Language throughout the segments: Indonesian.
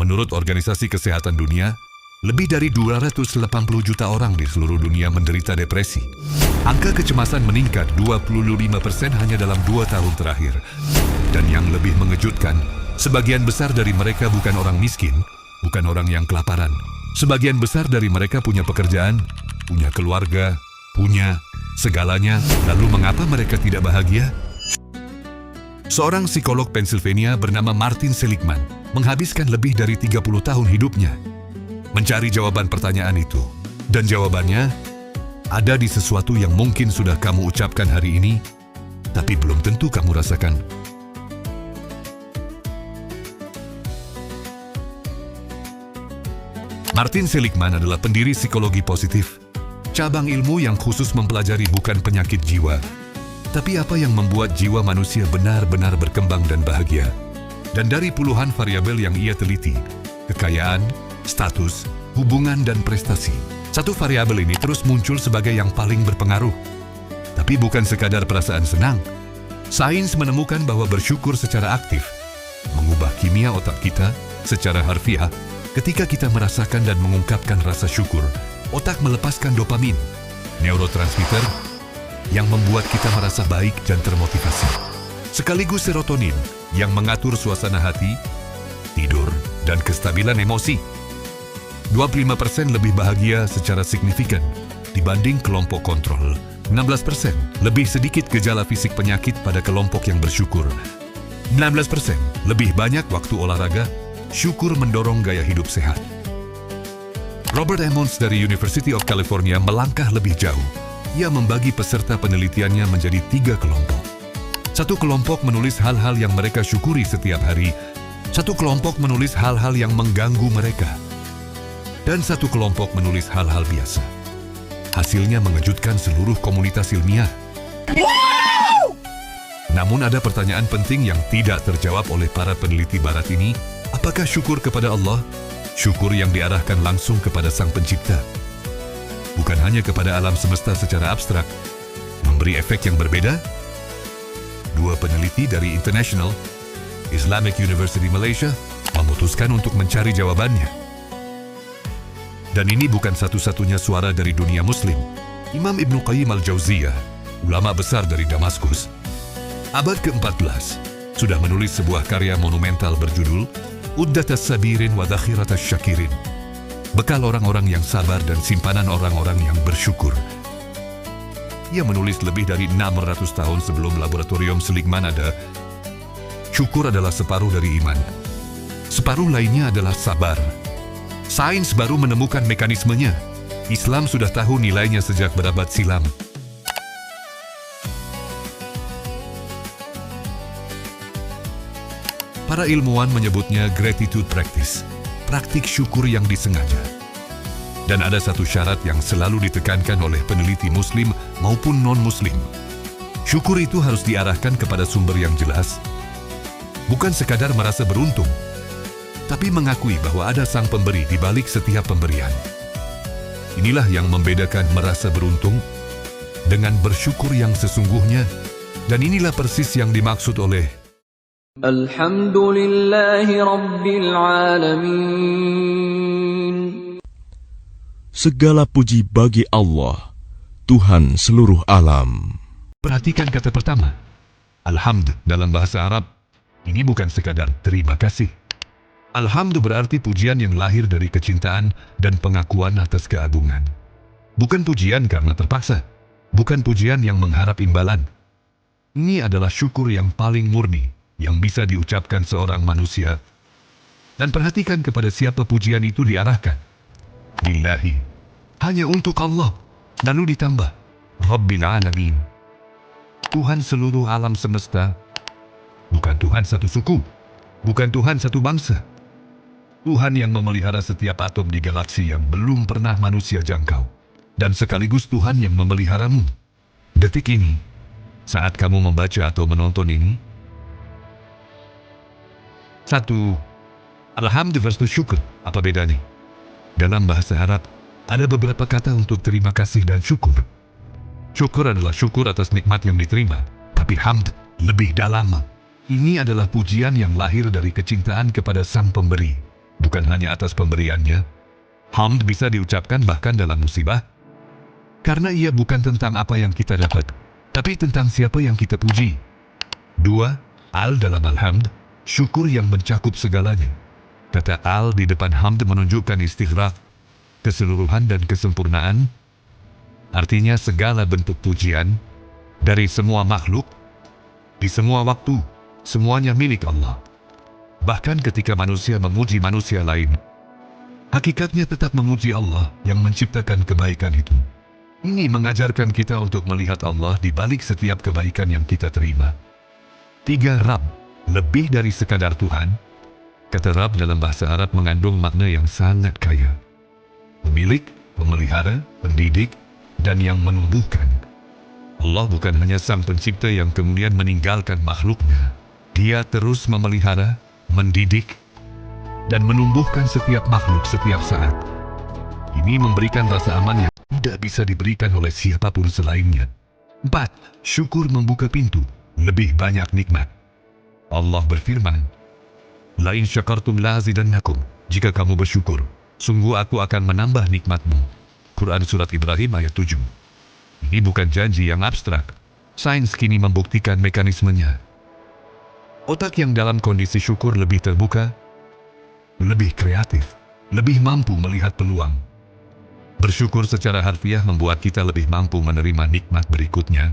Menurut Organisasi Kesehatan Dunia, lebih dari 280 juta orang di seluruh dunia menderita depresi. Angka kecemasan meningkat 25% hanya dalam 2 tahun terakhir. Dan yang lebih mengejutkan, sebagian besar dari mereka bukan orang miskin, bukan orang yang kelaparan. Sebagian besar dari mereka punya pekerjaan, punya keluarga, punya segalanya. Lalu mengapa mereka tidak bahagia? Seorang psikolog Pennsylvania bernama Martin Seligman menghabiskan lebih dari 30 tahun hidupnya mencari jawaban pertanyaan itu. Dan jawabannya ada di sesuatu yang mungkin sudah kamu ucapkan hari ini, tapi belum tentu kamu rasakan. Martin Seligman adalah pendiri psikologi positif, cabang ilmu yang khusus mempelajari bukan penyakit jiwa, tapi apa yang membuat jiwa manusia benar-benar berkembang dan bahagia. Dan dari puluhan variabel yang ia teliti, kekayaan, status, hubungan, dan prestasi, satu variabel ini terus muncul sebagai yang paling berpengaruh. Tapi bukan sekadar perasaan senang. Sains menemukan bahwa bersyukur secara aktif mengubah kimia otak kita secara harfiah. Ketika kita merasakan dan mengungkapkan rasa syukur, otak melepaskan dopamin, neurotransmitter yang membuat kita merasa baik dan termotivasi. Sekaligus serotonin yang mengatur suasana hati, tidur, dan kestabilan emosi. 25% lebih bahagia secara signifikan dibanding kelompok kontrol. 16% lebih sedikit gejala fisik penyakit pada kelompok yang bersyukur. 19% lebih banyak waktu olahraga. Syukur mendorong gaya hidup sehat. Robert Emmons dari University of California melangkah lebih jauh. Ia membagi peserta penelitiannya menjadi 3 kelompok. Satu kelompok menulis hal-hal yang mereka syukuri setiap hari. Satu kelompok menulis hal-hal yang mengganggu mereka. Dan satu kelompok menulis hal-hal biasa. Hasilnya mengejutkan seluruh komunitas ilmiah. Namun ada pertanyaan penting yang tidak terjawab oleh para peneliti barat ini. Apakah syukur kepada Allah? Syukur yang diarahkan langsung kepada Sang Pencipta. Bukan hanya kepada alam semesta secara abstrak, memberi efek yang berbeda? 2 peneliti dari International Islamic University Malaysia memutuskan untuk mencari jawabannya. Dan ini bukan satu-satunya suara dari dunia Muslim. Imam Ibnu Qayyim al-Jauziyah, ulama besar dari Damaskus, abad ke-14, sudah menulis sebuah karya monumental berjudul Uddatas Sabirin wa Dhakhiratas Syakirin, bekal orang-orang yang sabar dan simpanan orang-orang yang bersyukur. Ia menulis lebih dari 600 tahun sebelum laboratorium Seligman ada. Syukur adalah separuh dari iman. Separuh lainnya adalah sabar. Sains baru menemukan mekanismenya. Islam sudah tahu nilainya sejak berabad silam. Para ilmuwan menyebutnya gratitude practice, praktik syukur yang disengaja. Dan ada satu syarat yang selalu ditekankan oleh peneliti Muslim maupun non-Muslim. Syukur itu harus diarahkan kepada sumber yang jelas, bukan sekadar merasa beruntung, tapi mengakui bahwa ada Sang Pemberi di balik setiap pemberian. Inilah yang membedakan merasa beruntung dengan bersyukur yang sesungguhnya, dan inilah persis yang dimaksud oleh Alhamdulillahi Rabbil Alamin. Segala puji bagi Allah, Tuhan seluruh alam. Perhatikan kata pertama. Alhamd dalam bahasa Arab, ini bukan sekadar terima kasih. Alhamd berarti pujian yang lahir dari kecintaan dan pengakuan atas keagungan. Bukan pujian karena terpaksa. Bukan pujian yang mengharap imbalan. Ini adalah syukur yang paling murni yang bisa diucapkan seorang manusia. Dan perhatikan kepada siapa pujian itu diarahkan. Lillahi, hanya untuk Allah. Lalu ditambah, Rabbil Alamin, Tuhan seluruh alam semesta. Bukan Tuhan satu suku, bukan Tuhan satu bangsa. Tuhan yang memelihara setiap atom di galaksi yang belum pernah manusia jangkau. Dan sekaligus Tuhan yang memeliharamu. Detik ini, saat kamu membaca atau menonton ini, 1. Alhamdulillah versus syukur. Apa bedanya? Dalam bahasa Arab, ada beberapa kata untuk terima kasih dan syukur. Syukur adalah syukur atas nikmat yang diterima, tapi hamd lebih dalam. Ini adalah pujian yang lahir dari kecintaan kepada Sang Pemberi. bukan hanya atas pemberiannya. Hamd bisa diucapkan bahkan dalam musibah, karena ia bukan tentang apa yang kita dapat, tapi tentang siapa yang kita puji. 2. Al dalam al-hamd, syukur yang mencakup segalanya. Kata al di depan hamd menunjukkan istighraq, keseluruhan dan kesempurnaan. Artinya segala bentuk pujian, dari semua makhluk, di semua waktu, semuanya milik Allah. Bahkan ketika manusia memuji manusia lain, hakikatnya tetap memuji Allah yang menciptakan kebaikan itu. Ini mengajarkan kita untuk melihat Allah di balik setiap kebaikan yang kita terima. 3. Rabb, lebih dari sekadar Tuhan. Kata Rabb dalam bahasa Arab mengandung makna yang sangat kaya. Pemilik, pemelihara, pendidik, dan yang menumbuhkan. Allah bukan hanya sang pencipta yang kemudian meninggalkan makhluknya. Dia terus memelihara, mendidik, dan menumbuhkan setiap makhluk setiap saat. Ini memberikan rasa aman yang tidak bisa diberikan oleh siapapun selainnya. 4. Syukur membuka pintu lebih banyak nikmat. Allah berfirman, "La in syakartum la azidannakum." Jika kamu bersyukur, sungguh aku akan menambah nikmatmu. Quran Surat Ibrahim ayat 7. Ini bukan janji yang abstrak. Sains kini membuktikan mekanismenya. Otak yang dalam kondisi syukur lebih terbuka, lebih kreatif, lebih mampu melihat peluang. Bersyukur secara harfiah membuat kita lebih mampu menerima nikmat berikutnya.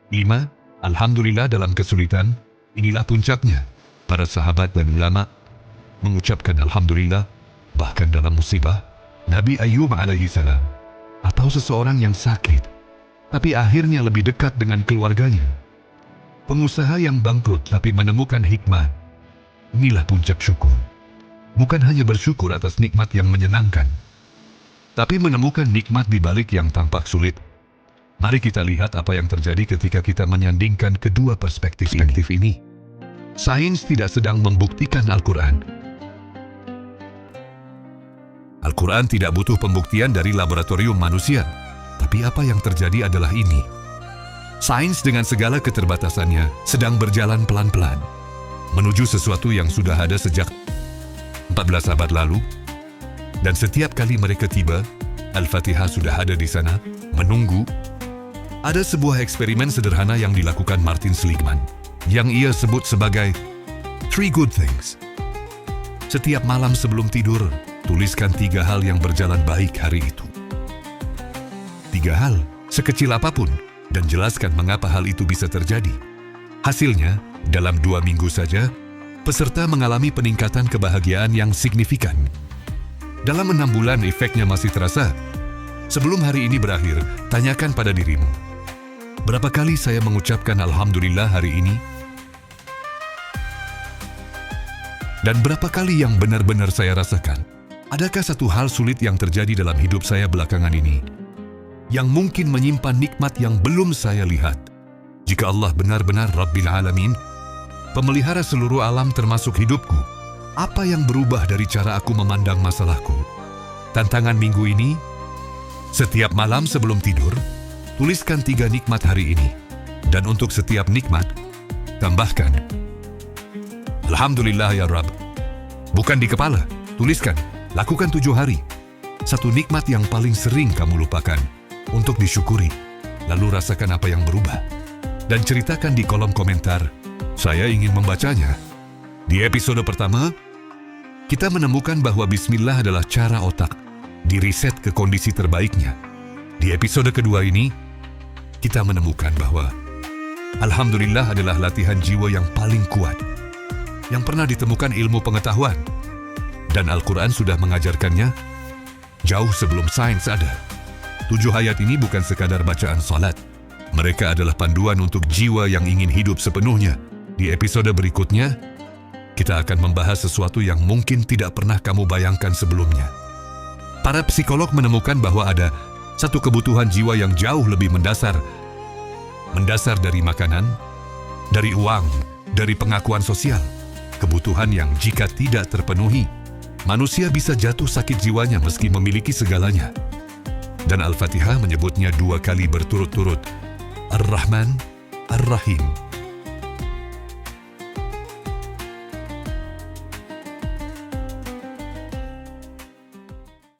5. Alhamdulillah dalam kesulitan, inilah puncaknya. Para sahabat dan ulama mengucapkan Alhamdulillah, bahkan dalam musibah. Nabi Ayyub alaihissalam, atau seseorang yang sakit, tapi akhirnya lebih dekat dengan keluarganya. Pengusaha yang bangkrut tapi menemukan hikmah. Inilah puncak syukur. Bukan hanya bersyukur atas nikmat yang menyenangkan, tapi menemukan nikmat di balik yang tampak sulit. Mari kita lihat apa yang terjadi ketika kita menyandingkan kedua perspektif ini. Sains tidak sedang membuktikan Al-Quran. Al-Quran tidak butuh pembuktian dari laboratorium manusia. Tapi apa yang terjadi adalah ini. Sains dengan segala keterbatasannya sedang berjalan pelan-pelan menuju sesuatu yang sudah ada sejak 14 abad lalu. Dan setiap kali mereka tiba, Al-Fatihah sudah ada di sana, menunggu. Ada sebuah eksperimen sederhana yang dilakukan Martin Seligman, yang ia sebut sebagai 3 good things. Setiap malam sebelum tidur, tuliskan 3 hal yang berjalan baik hari itu. 3 hal, sekecil apapun, dan jelaskan mengapa hal itu bisa terjadi. Hasilnya, dalam 2 minggu saja, peserta mengalami peningkatan kebahagiaan yang signifikan. Dalam 6 bulan efeknya masih terasa. Sebelum hari ini berakhir, tanyakan pada dirimu, berapa kali saya mengucapkan Alhamdulillah hari ini? Dan berapa kali yang benar-benar saya rasakan? Adakah satu hal sulit yang terjadi dalam hidup saya belakangan ini, yang mungkin menyimpan nikmat yang belum saya lihat? Jika Allah benar-benar Rabbil Alamin, pemelihara seluruh alam termasuk hidupku, apa yang berubah dari cara aku memandang masalahku? Tantangan minggu ini, setiap malam sebelum tidur, tuliskan 3 nikmat hari ini. Dan untuk setiap nikmat, tambahkan Alhamdulillah ya Rabb. Bukan di kepala, tuliskan. Lakukan 7 hari. 1 nikmat yang paling sering kamu lupakan untuk disyukuri. Lalu rasakan apa yang berubah. Dan ceritakan di kolom komentar. Saya ingin membacanya. Di episode pertama, kita menemukan bahwa Bismillah adalah cara otak diriset ke kondisi terbaiknya. Di episode kedua ini, kita menemukan bahwa Alhamdulillah adalah latihan jiwa yang paling kuat yang pernah ditemukan ilmu pengetahuan. Dan Al-Quran sudah mengajarkannya jauh sebelum sains ada. 7 ayat ini bukan sekadar bacaan salat. Mereka adalah panduan untuk jiwa yang ingin hidup sepenuhnya. Di episode berikutnya, kita akan membahas sesuatu yang mungkin tidak pernah kamu bayangkan sebelumnya. Para psikolog menemukan bahwa ada satu kebutuhan jiwa yang jauh lebih mendasar. Mendasar dari makanan, dari uang, dari pengakuan sosial. Kebutuhan yang jika tidak terpenuhi, manusia bisa jatuh sakit jiwanya meski memiliki segalanya. Dan Al-Fatihah menyebutnya 2 kali berturut-turut. Ar-Rahman, Ar-Rahim.